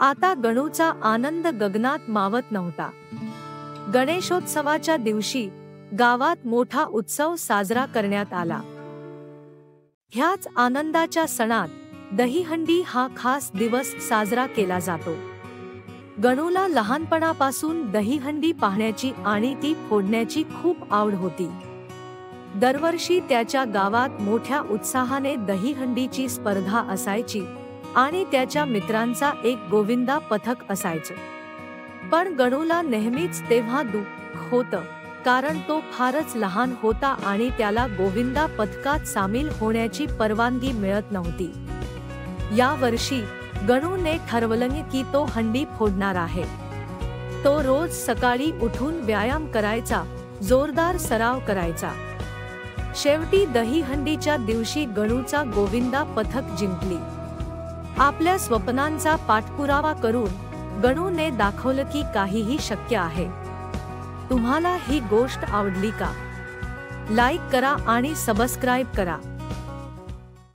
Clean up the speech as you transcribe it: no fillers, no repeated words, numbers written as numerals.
आता गणूचा आनंद गगनात मावत नव्हता। गणेशोत्सवाच्या दिवशी गावात मोठा उत्सव साजरा करण्यात आला। ह्याच आनंदाच्या सणात दहीहंडी हा खास दिवस साजरा केला जातो। गणूला लहानपणापासून दहीहंडी पाहण्याची आणि ती फोडण्याची खूप आवड होती। दरवर्षी त्याच्या गावात मोठ्या उत्साहाने दहीहंडीची स्पर्धा असायची आणि त्याच्या मित्रांचा एक गोविंदा पथक असायचं। पण गणूला नेहमीच तेव्हा दुःख होतं, कारण तो फारच लहान होता आणि त्याला गोविंदा पथकात सामील होण्याची परवानगी मिळत नव्हती। या वर्षी गणूने ठरवलं की तो हंडी फोडणार आहे। तो रोज सकाळी उठून व्यायाम करायचा, जोरदार सराव करायचा। शेवटी दहीहंडीच्या दिवशी गणूचा गोविंदा पथक जिंकली। आपल्या स्वप्नांचा पाठपुरावा करून गणूने दाखवलं की काहीही शक्य आहे। तुम्हाला ही गोष्ट आवडली का? लाईक करा आणि सबस्क्राईब करा।